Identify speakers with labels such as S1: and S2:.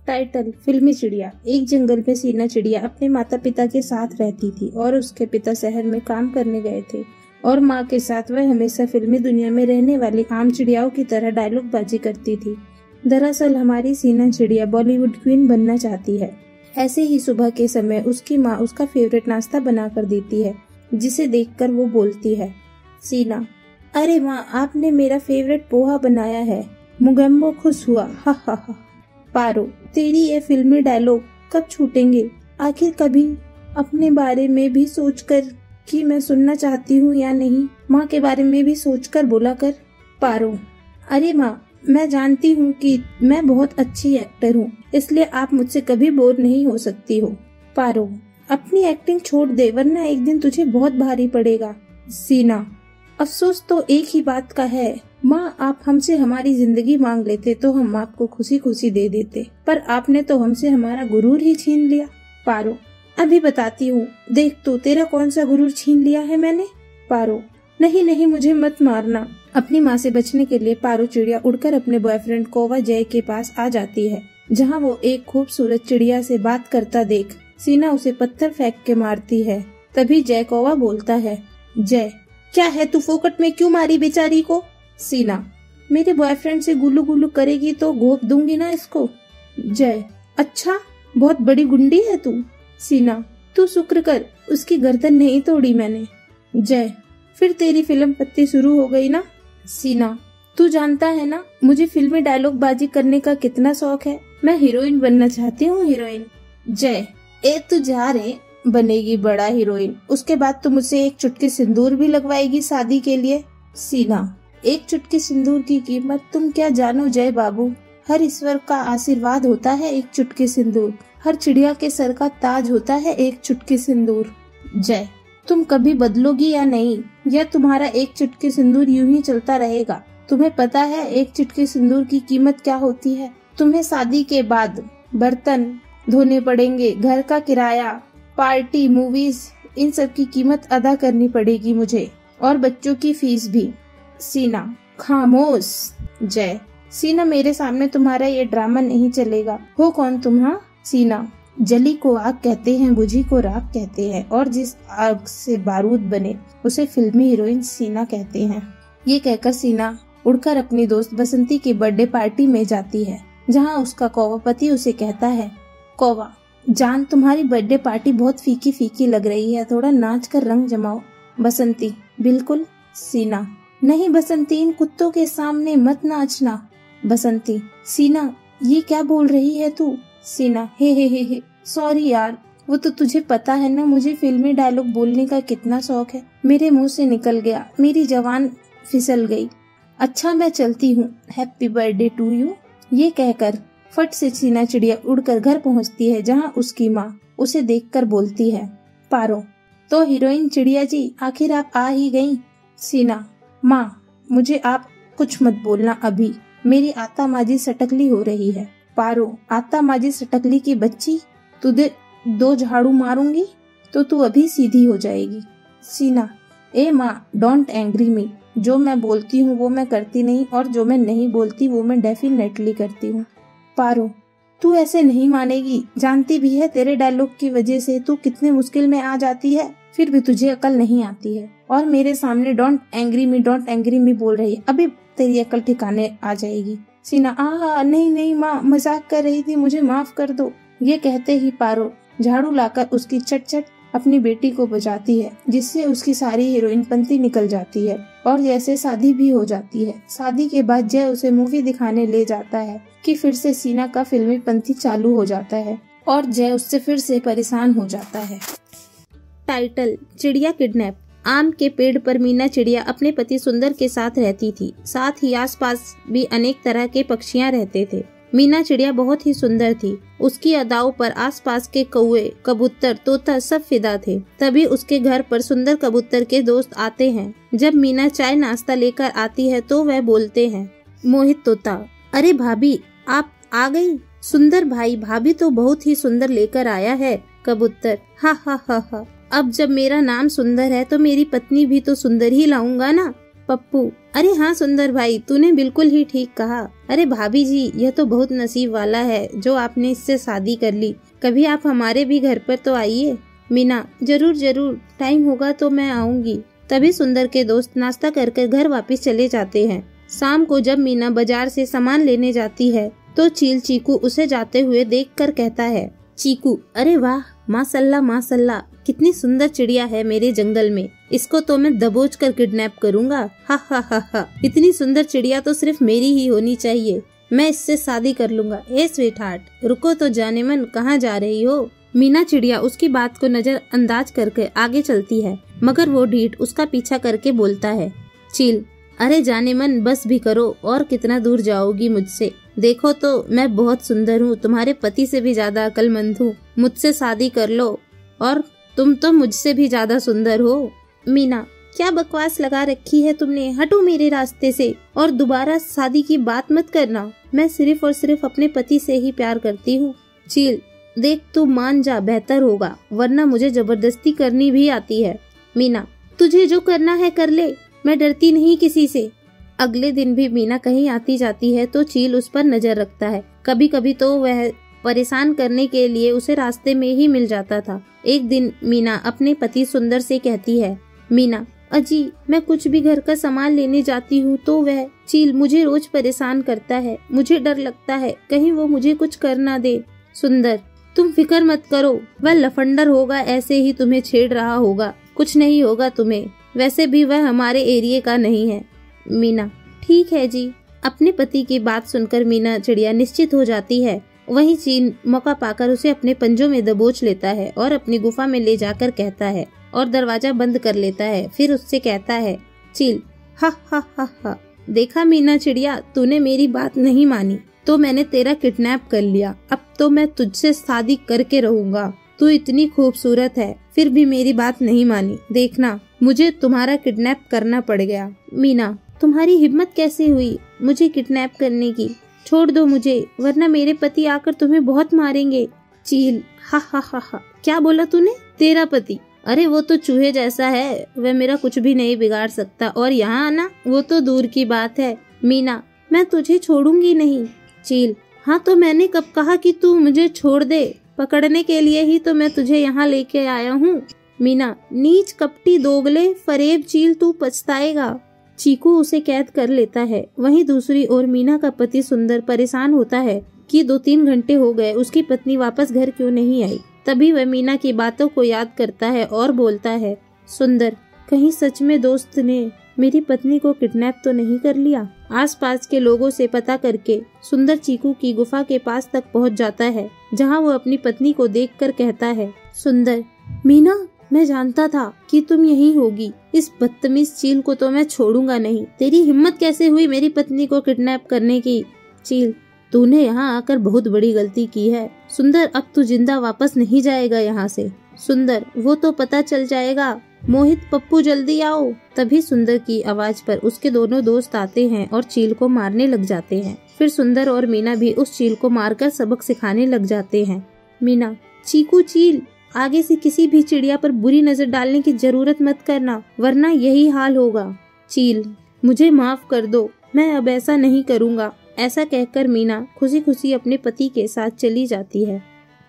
S1: Title फिल्मी चिड़िया। एक जंगल में सीना चिड़िया अपने माता पिता के साथ रहती थी और उसके पिता शहर में काम करने गए थे और माँ के साथ वह हमेशा फिल्मी दुनिया में रहने वाली आम चिड़ियाओं की तरह डायलॉग बाजी करती थी। दरअसल हमारी सीना चिड़िया बॉलीवुड क्वीन बनना चाहती है। ऐसे ही सुबह के समय उसकी माँ उसका फेवरेट नाश्ता बना कर देती है, जिसे देखकर वो बोलती है, सीना, अरे माँ, आपने मेरा फेवरेट पोहा बनाया है। मुगम्बो खुश हुआ, हा हा हा। पारो, तेरी ये फिल्मी डायलॉग कब छूटेंगे? आखिर कभी अपने बारे में भी सोचकर कि मैं सुनना चाहती हूँ या नहीं। माँ के बारे में भी सोचकर बोला कर। पारो, अरे माँ, मैं जानती हूँ कि मैं बहुत अच्छी एक्टर हूँ, इसलिए आप मुझसे कभी बोर नहीं हो सकती हो। पारो, अपनी एक्टिंग छोड़ दे, वरना एक दिन तुझे बहुत भारी पड़ेगा। सीना, अफसोस तो एक ही बात का है माँ, आप हमसे हमारी जिंदगी मांग लेते तो हम आपको खुशी खुशी दे देते, पर आपने तो हमसे हमारा गुरूर ही छीन लिया। पारो, अभी बताती हूँ, देख तो तेरा कौन सा गुरूर छीन लिया है मैंने। पारो, नहीं नहीं, मुझे मत मारना। अपनी माँ से बचने के लिए पारो चिड़िया उड़कर अपने बॉयफ्रेंड कौवा जय के पास आ जाती है, जहाँ वो एक खूबसूरत चिड़िया से बात करता देख सीना उसे पत्थर फेंक के मारती है। तभी जय कौवा बोलता है, जय, क्या है, तू फोकट में क्यों मारी बेचारी को? सीना, मेरे बॉयफ्रेंड से गुल्लू गुल्लू करेगी तो घोप दूंगी ना इसको। जय, अच्छा, बहुत बड़ी गुंडी है तू। सीना, तू शुक्र कर, उसकी गर्दन नहीं तोड़ी मैंने। जय, फिर तेरी फिल्म पत्ती शुरू हो गई ना। सीना, तू जानता है ना मुझे फिल्मी डायलॉग बाजी करने का कितना शौक है। मैं हीरोइन बनना चाहती हूँ, हीरोइन। जय, तू जा रे, बनेगी बड़ा हीरोइन, उसके बाद तो मुझसे एक चुटकी सिंदूर भी लगवाएगी शादी के लिए। सीना, एक चुटकी सिंदूर की कीमत तुम क्या जानो जय बाबू, हर ईश्वर का आशीर्वाद होता है एक चुटकी सिंदूर, हर चिड़िया के सर का ताज होता है एक चुटकी सिंदूर। जय, तुम कभी बदलोगी या नहीं, या तुम्हारा एक चुटकी सिंदूर यूं ही चलता रहेगा? तुम्हें पता है एक चुटकी सिंदूर की कीमत क्या होती है? तुम्हें शादी के बाद बर्तन धोने पड़ेंगे, घर का किराया, पार्टी, मूवीज, इन सब की कीमत अदा करनी पड़ेगी मुझे, और बच्चों की फीस भी। सीना, खामोश। जय, सीना, मेरे सामने तुम्हारा ये ड्रामा नहीं चलेगा। हो कौन तुम? हाँ। सीना, जली को आग कहते हैं, बुझी को राख कहते हैं, और जिस आग से बारूद बने उसे फिल्मी हीरोइन सीना कहते हैं। ये कहकर सीना उड़कर अपनी दोस्त बसंती की बर्थडे पार्टी में जाती है, जहाँ उसका कौवा पति उसे कहता है, कौवा जान, तुम्हारी बर्थडे पार्टी बहुत फीकी फीकी लग रही है, थोड़ा नाच कर रंग जमाओ। बसंती, बिल्कुल। सीना, नहीं बसंती, इन कुत्तों के सामने मत नाचना। बसंती, सीना, ये क्या बोल रही है तू? सीना, हे, सॉरी यार, वो तो तुझे पता है ना मुझे फिल्मी डायलॉग बोलने का कितना शौक है, मेरे मुंह से निकल गया, मेरी जबान फिसल गई। अच्छा, मैं चलती हूँ, हैप्पी बर्थडे टू यू। ये कहकर फट से सीना चिड़िया उड़कर घर पहुँचती है, जहाँ उसकी माँ उसे देखकर बोलती है, पारो, तो हीरोइन चिड़िया जी, आखिर आप आ ही गयी। सीना, माँ, मुझे आप कुछ मत बोलना अभी, मेरी आता माजी सटकली हो रही है। पारो, आता माजी सटकली की बच्ची, तुझे 2 झाड़ू मारूंगी तो तू अभी सीधी हो जाएगी। सीना, माँ, डोंट एंग्री मी, जो मैं बोलती हूँ वो मैं करती नहीं, और जो मैं नहीं बोलती वो मैं डेफिनेटली करती हूँ। पारो, तू ऐसे नहीं मानेगी, जानती भी है तेरे डायलॉग की वजह से तू कितने मुश्किल में आ जाती है, फिर भी तुझे अकल नहीं आती है, और मेरे सामने डोंट एंग्री मी बोल रही है, अभी तेरी अकल ठिकाने आ जाएगी। सीना, नहीं माँ, मजाक कर रही थी, मुझे माफ कर दो। ये कहते ही पारो झाड़ू लाकर उसकी चट अपनी बेटी को बजाती है, जिससे उसकी सारी हीरोइन पंती निकल जाती है, और जैसे शादी भी हो जाती है। शादी के बाद जय उसे मूवी दिखाने ले जाता है कि फिर से सीना का फिल्मी पंती चालू हो जाता है, और जय उससे फिर से परेशान हो जाता है। टाइटल चिड़िया किडनैप। आम के पेड़ पर मीना चिड़िया अपने पति सुंदर के साथ रहती थी, साथ ही आसपास भी अनेक तरह के पक्षियां रहते थे। मीना चिड़िया बहुत ही सुंदर थी, उसकी अदाओं पर आसपास के कौवे, कबूतर, तोता सब फिदा थे। तभी उसके घर पर सुंदर कबूतर के दोस्त आते हैं। जब मीना चाय नाश्ता लेकर आती है तो वह बोलते हैं, मोहित तोता, अरे भाभी, आप आ गई। सुंदर भाई, भाभी तो बहुत ही सुंदर लेकर आया है। कबूतर, हा, अब जब मेरा नाम सुंदर है तो मेरी पत्नी भी तो सुंदर ही लाऊंगा ना। पप्पू, अरे हाँ सुंदर भाई, तूने बिल्कुल ही ठीक कहा। अरे भाभी जी, यह तो बहुत नसीब वाला है जो आपने इससे शादी कर ली। कभी आप हमारे भी घर पर तो आइए। मीना, जरूर जरूर, टाइम होगा तो मैं आऊंगी। तभी सुंदर के दोस्त नाश्ता कर घर वापस चले जाते हैं। शाम को जब मीना बाजार से सामान लेने जाती है तो चील चीकू उसे जाते हुए देखकर कहता है, चीकू, अरे वाह, माशाल्लाह माशाल्लाह, कितनी सुंदर चिड़िया है मेरे जंगल में। इसको तो मैं दबोच कर किडनैप करूँगा। हा हा हा हा, इतनी सुंदर चिड़िया तो सिर्फ मेरी ही होनी चाहिए। मैं इससे शादी कर लूंगा। ए स्वीट हार्ट, रुको तो जाने मन, कहाँ जा रही हो? मीना चिड़िया उसकी बात को नजरअंदाज करके आगे चलती है, मगर वो ढीठ उसका पीछा करके बोलता है, चील, अरे जाने मन, बस भी करो, और कितना दूर जाओगी मुझसे? देखो तो मैं बहुत सुंदर हूँ, तुम्हारे पति से भी ज्यादा अक्लमंद हूँ। मुझसे शादी कर लो, और तुम तो मुझसे भी ज्यादा सुंदर हो। मीना, क्या बकवास लगा रखी है तुमने? हटो मेरे रास्ते से और दोबारा शादी की बात मत करना। मैं सिर्फ और सिर्फ अपने पति से ही प्यार करती हूँ। चील, देख तू मान जा, बेहतर होगा, वरना मुझे जबरदस्ती करनी भी आती है। मीना, तुझे जो करना है कर ले, मैं डरती नहीं किसी से। अगले दिन भी मीना कहीं आती जाती है तो चील उस पर नजर रखता है। कभी कभी तो वह परेशान करने के लिए उसे रास्ते में ही मिल जाता था। एक दिन मीना अपने पति सुंदर से कहती है, मीना, अजी, मैं कुछ भी घर का सामान लेने जाती हूँ तो वह चील मुझे रोज परेशान करता है। मुझे डर लगता है कहीं वो मुझे कुछ कर ना दे। सुंदर, तुम फिक्र मत करो, वह लफंडर होगा, ऐसे ही तुम्हें छेड़ रहा होगा, कुछ नहीं होगा तुम्हें। वैसे भी वह हमारे एरिया का नहीं है। मीना, ठीक है जी। अपने पति की बात सुनकर मीना चिड़िया निश्चित हो जाती है। वहीं चील मौका पाकर उसे अपने पंजों में दबोच लेता है और अपनी गुफा में ले जाकर कहता है और दरवाजा बंद कर लेता है। फिर उससे कहता है, चील, हा हा हा हा, देखा मीना चिड़िया, तूने मेरी बात नहीं मानी तो मैंने तेरा किडनैप कर लिया। अब तो मैं तुझसे शादी करके रहूंगा। तू इतनी खूबसूरत है, फिर भी मेरी बात नहीं मानी। देखना, मुझे तुम्हारा किडनैप करना पड़ गया। मीना, तुम्हारी हिम्मत कैसे हुई मुझे किडनैप करने की? छोड़ दो मुझे, वरना मेरे पति आकर तुम्हें बहुत मारेंगे। चील, हा हा हा हा, क्या बोला तूने? तेरा पति? अरे वो तो चूहे जैसा है, वह मेरा कुछ भी नहीं बिगाड़ सकता, और यहाँ आना वो तो दूर की बात है। मीना, मैं तुझे छोड़ूंगी नहीं। चील, हाँ तो मैंने कब कहा कि तू मुझे छोड़ दे? पकड़ने के लिए ही तो मैं तुझे यहाँ लेके आया हूँ। मीना, नीच कपटी दोगले फरेब चील, तू पछताएगा। चीकू उसे कैद कर लेता है। वहीं दूसरी ओर मीना का पति सुंदर परेशान होता है कि 2-3 घंटे हो गए उसकी पत्नी वापस घर क्यों नहीं आई। तभी वह मीना की बातों को याद करता है और बोलता है, सुंदर, कहीं सच में दोस्त ने मेरी पत्नी को किडनैप तो नहीं कर लिया? आसपास के लोगों से पता करके सुंदर चीकू की गुफा के पास तक पहुंच जाता है, जहां वो अपनी पत्नी को देखकर कहता है, सुंदर, मीना, मैं जानता था कि तुम यहीं होगी। इस बदतमीज चील को तो मैं छोड़ूंगा नहीं। तेरी हिम्मत कैसे हुई मेरी पत्नी को किडनैप करने की? चील, तूने यहाँ आकर बहुत बड़ी गलती की है। सुंदर, अब तू जिंदा वापस नहीं जाएगा यहाँ से। सुंदर, वो तो पता चल जाएगा। मोहित, पप्पू, जल्दी आओ। तभी सुंदर की आवाज पर उसके दोनों दोस्त आते हैं और चील को मारने लग जाते हैं। फिर सुंदर और मीना भी उस चील को मारकर सबक सिखाने लग जाते हैं। मीना, चीकू, चील, आगे से किसी भी चिड़िया पर बुरी नजर डालने की जरूरत मत करना, वरना यही हाल होगा। चील, मुझे माफ कर दो, मैं अब ऐसा नहीं करूँगा। ऐसा कहकर मीना खुशी खुशी अपने पति के साथ चली जाती है।